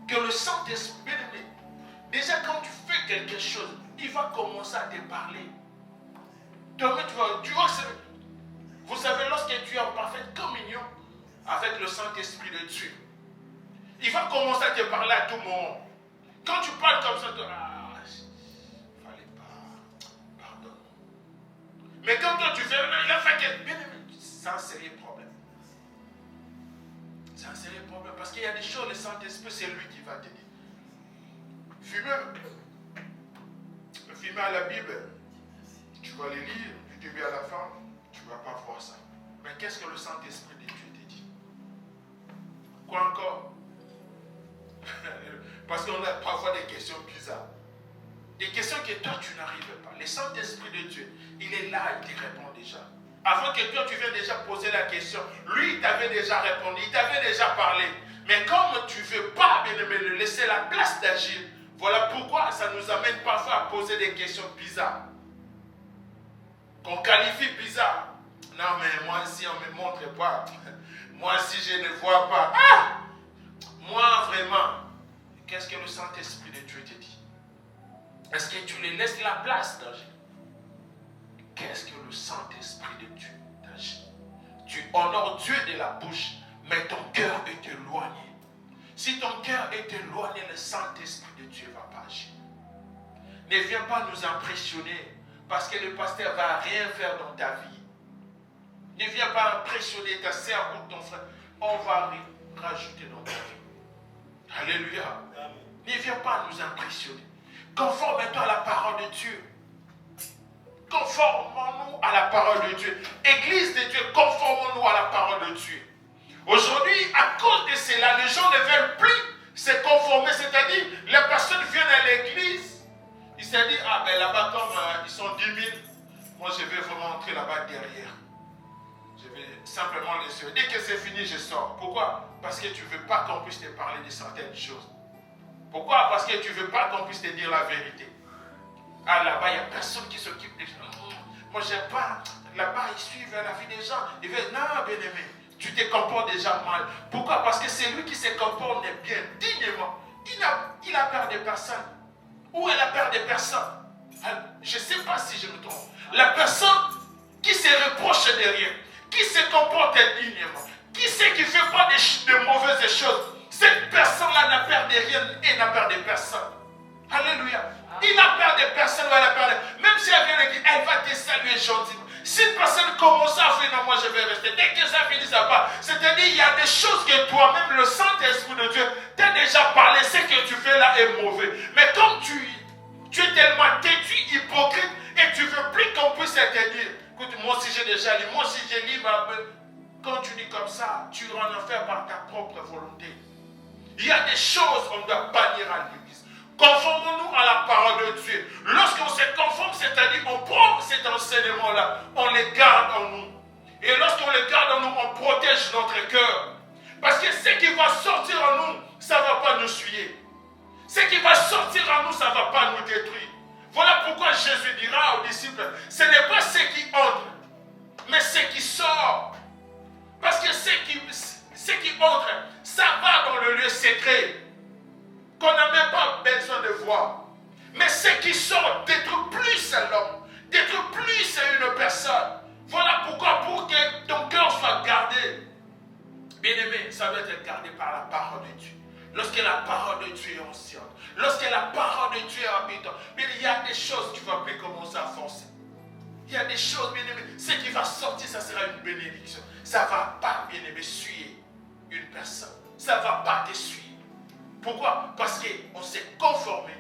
que le Saint-Esprit, déjà quand tu fais quelque chose, il va commencer à te parler. Tu vois, vous savez, lorsque tu es en parfaite communion avec le Saint-Esprit de Dieu, il va commencer à te parler à tout moment. Quand tu parles comme ça, fallait pas, pardon. Mais quand toi tu fais, il a fait que, bien aimé, c'est un sérieux problème. C'est un sérieux problème parce qu'il y a des choses, le Saint-Esprit, c'est lui qui va te dire. Fumer à la Bible, tu vas les lire du début à la fin, tu ne vas pas voir ça. Mais qu'est-ce que le Saint-Esprit de Dieu te dit? Quoi encore? Parce qu'on a parfois des questions bizarres. Des questions que toi tu n'arrives pas. Le Saint-Esprit de Dieu, il est là, il te répond déjà. Avant que toi tu viennes déjà poser la question, lui il t'avait déjà répondu, il t'avait déjà parlé. Mais comme tu ne veux pas, bien aimé, le laisser la place d'agir, voilà pourquoi ça nous amène parfois à poser des questions bizarres. Qu'on qualifie bizarre. Non mais moi si on ne me montre pas, moi si je ne vois pas, moi vraiment, qu'est-ce que le Saint-Esprit de Dieu te dit? Est-ce que tu lui laisses la place d'agir? Qu'est-ce que le Saint-Esprit de Dieu t'agit? Tu honores Dieu de la bouche, mais ton cœur est éloigné. Si ton cœur est éloigné, le Saint-Esprit de Dieu ne va pas agir. Ne viens pas nous impressionner parce que le pasteur ne va rien faire dans ta vie. Ne viens pas impressionner ta sœur ou ton frère. On va rajouter dans ta vie. Alléluia. Ne viens pas nous impressionner. Conforme-toi à la parole de Dieu. Conformons-nous à la parole de Dieu. Église de Dieu, conformons-nous à la parole de Dieu. Aujourd'hui, à cause de cela, les gens ne veulent plus se conformer. C'est-à-dire, les personnes viennent à l'église. Ils se disent, ah ben là-bas, comme ils sont 10 000, moi je vais vraiment entrer là-bas derrière. Je vais simplement laisser. Dès que c'est fini, je sors. Pourquoi? Parce que tu ne veux pas qu'on puisse te parler de certaines choses. Pourquoi? Parce que tu ne veux pas qu'on puisse te dire la vérité. Ah là-bas, il n'y a personne qui s'occupe des gens. Moi, je n'aime pas. Là-bas, ils suivent la vie des gens. Ils veulent, non, bien-aimé, tu te comportes déjà mal. Pourquoi? Parce que c'est lui qui se comporte bien, dignement. Il a peur des personnes. Ou elle a peur des personnes. Je ne sais pas si je me trompe. La personne qui se reproche de rien, qui se comporte dignement, qui sait qu'il ne fait pas de mauvaises choses, cette personne-là n'a peur de rien et n'a peur de personne. Alléluia. Il a peur de personne ou elle a peur de... Même si elle vient et elle va te saluer gentiment. Si une personne commence à faire, non, moi je vais rester. Dès que ça finit, ça part. C'est-à-dire, il y a des choses que toi-même, le Saint-Esprit de Dieu, t'a déjà parlé. Ce que tu fais là est mauvais. Mais comme tu es tellement têtu, hypocrite, et tu ne veux plus qu'on puisse te dire, écoute, moi aussi j'ai déjà lu, moi aussi j'ai lu, continue comme ça, tu rends en enfer par ta propre volonté. Il y a des choses qu'on doit bannir à l'église. Conformons-nous à la parole de Dieu. Lorsqu'on se conforme, c'est-à-dire on prend cet enseignement-là, on les garde en nous. Et lorsqu'on les garde en nous, on protège notre cœur. Parce que ce qui va sortir en nous, ça ne va pas nous suyer. Ce qui va sortir en nous, ça ne va pas nous détruire. Voilà pourquoi Jésus dira aux disciples, ce n'est pas ce qui entre, mais ce qui sort. Parce que ce qui entre, ça va dans le lieu secret, qu'on n'a même pas besoin de voir. Mais ce qui sort détruit plus l'homme, détruit plus une personne. Voilà pourquoi, pour que ton cœur soit gardé, bien-aimé, ça doit être gardé par la parole de Dieu. Lorsque la parole de Dieu est ancienne, lorsque la parole de Dieu est habitante, mais il y a des choses qui vont plus commencer à foncer. Il y a des choses, bien-aimé, ce qui va sortir, ça sera une bénédiction. Ça ne va pas, bien-aimé, suyer une personne. Ça ne va pas te suivre. Pourquoi? Parce qu'on s'est conformé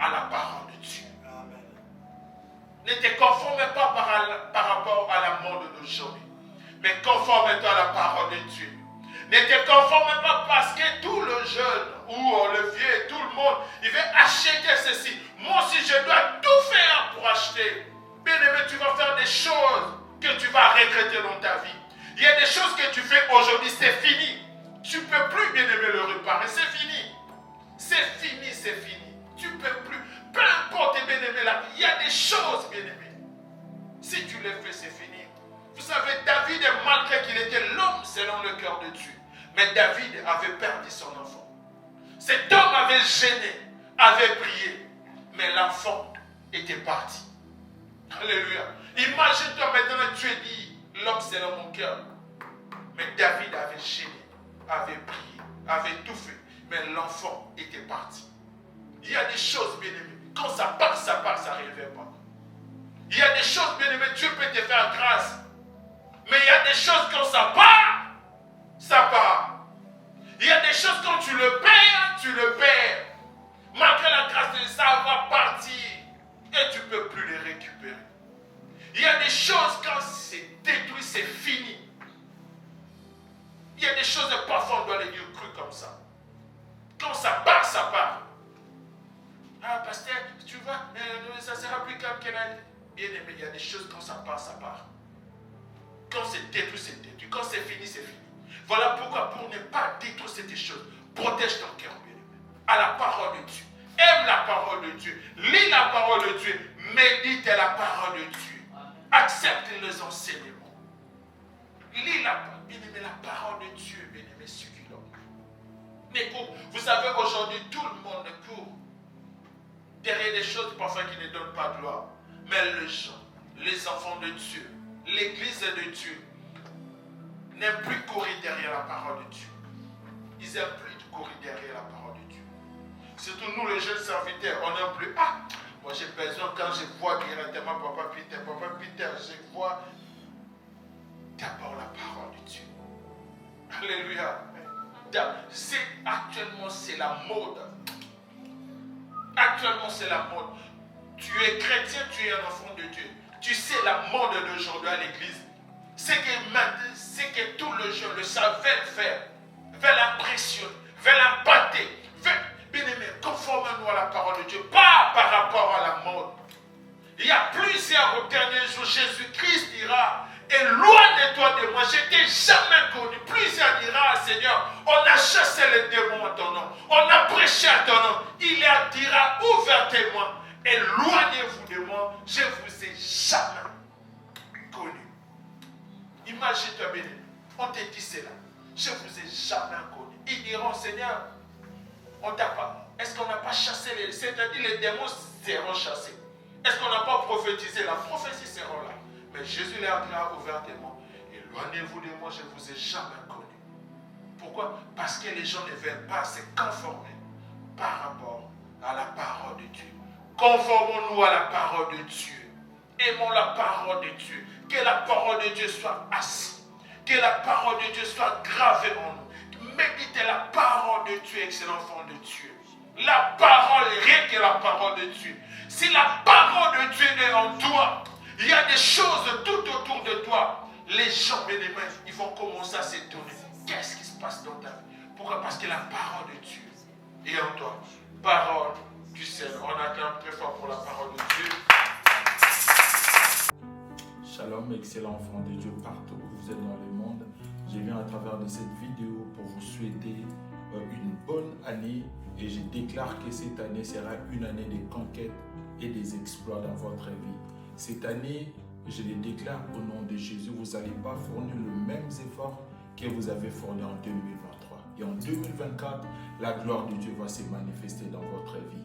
à la parole de Dieu. Amen. Ne te conforme pas par rapport à la mode d'aujourd'hui, mais conforme-toi à la parole de Dieu. Ne te conforme pas parce que tout le jeune ou le vieux, tout le monde, il veut acheter ceci. Moi aussi, je dois tout faire pour acheter. Bien aimé, tu vas faire des choses que tu vas regretter dans ta vie. Il y a des choses que tu fais aujourd'hui, c'est fini. Tu ne peux plus, bien aimé, le réparer. C'est fini. C'est fini, c'est fini. Tu ne peux plus. Peu importe, bien aimé, là, il y a des choses, bien aimé. Si tu les fais, c'est fini. Vous savez, David, malgré qu'il était l'homme selon le cœur de Dieu, mais David avait perdu son enfant. Cet homme avait gêné, avait prié, mais l'enfant était parti. Alléluia. Imagine-toi maintenant, Dieu dit, l'homme selon mon cœur. Mais David avait gêné, avait prié, avait tout fait, mais l'enfant était parti. Il y a des choses, bien aimées, quand ça part, ça ne revient pas. Il y a des choses, bien aimées, Dieu peut te faire grâce. Mais il y a des choses, quand ça part, ça part. Il y a des choses, quand tu le perds, tu le perds. Malgré la grâce de Dieu, ça va partir. Et tu ne peux plus les récupérer. Il y a des choses, quand c'est détruit, c'est fini. Il y a des choses, parfois on doit les dire crues comme ça. Quand ça part, ça part. Ah, pasteur, tu vois, ça sera plus calme qu'elle a. Bien aimé, il y a des choses, quand ça part, ça part. Quand c'est détruit, c'est détruit. Quand c'est fini, c'est fini. Voilà pourquoi, pour ne pas détruire cette chose, protège ton cœur, bien aimé, à la parole de Dieu. Aime la parole de Dieu. Lis la parole de Dieu. Médite la parole de Dieu. Accepte les enseignements. Lis bien aimé, la parole de Dieu, bien aimé, suffit-le. Mais vous savez, aujourd'hui, tout le monde court derrière des choses parfois qui ne donnent pas gloire. Mais les gens, les enfants de Dieu, l'église de Dieu, n'aiment plus courir derrière la parole de Dieu. Ils n'aiment plus courir derrière la parole de Dieu. Surtout nous, les jeunes serviteurs, on n'aime plus. Ah, moi j'ai besoin, quand je vois directement Papa Peter, je vois d'abord la parole de Dieu. Alléluia. Actuellement, c'est la mode. Actuellement, c'est la mode. Tu es chrétien, tu es un enfant de Dieu. Tu sais la mode d'aujourd'hui à l'église. C'est que tout le jeune le savait faire. Veut l'impressionner, veut l'impacter. Bien aimé, conforme-nous à la parole de Dieu, pas par rapport à la mode. Il y a plusieurs derniers jours, Jésus-Christ dira, éloigne-toi de moi, je ne t'ai jamais connu. Plusieurs dira, Seigneur, on a chassé les démons à ton nom, on a prêché à ton nom. Il leur dira ouvertement, éloignez-vous de moi, je ne vous ai jamais connu. Imagine-toi bien, on te dit cela, je ne vous ai jamais connu. Ils diront, Seigneur, on t'a pas. Est-ce qu'on n'a pas chassé c'est-à-dire les démons seront chassés? Est-ce qu'on n'a pas prophétisé? La prophétie sera là. Mais Jésus leur dira ouvertement, éloignez-vous de moi, je ne vous ai jamais connu. Pourquoi? Parce que les gens ne veulent pas se conformer par rapport à la parole de Dieu. Conformons-nous à la parole de Dieu. Aimons la parole de Dieu. Que la parole de Dieu soit assise. Que la parole de Dieu soit gravée en nous. Méditez la parole de Dieu, excellent enfant de Dieu. La parole, rien que la parole de Dieu. Si la parole de Dieu est en toi, il y a des choses tout autour de toi. Les gens, bien aimés, ils vont commencer à s'étonner. Qu'est-ce qui se passe dans ta vie? Pourquoi? Parce que la parole de Dieu est en toi. Parole du ciel. On acclame très fort pour la parole de Dieu. Shalom, excellent enfant de Dieu partout où vous êtes dans le monde. Je viens à travers de cette vidéo pour vous souhaiter une bonne année et je déclare que cette année sera une année de conquête et des exploits dans votre vie. Cette année, je le déclare au nom de Jésus, vous n'allez pas fournir le même effort que vous avez fourni en 2023. Et en 2024, la gloire de Dieu va se manifester dans votre vie.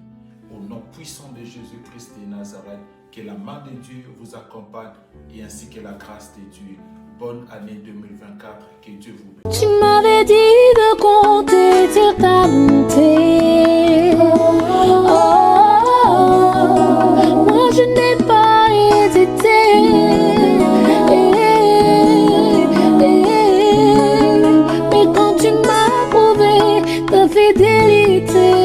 Au nom puissant de Jésus-Christ de Nazareth, que la main de Dieu vous accompagne et ainsi que la grâce de Dieu. Bonne année 2024, que Dieu vous bénisse. Tu m'avais dit de compter sur ta bonté. Moi je n'ai pas hésité. Mais quand tu m'as prouvé ta fidélité,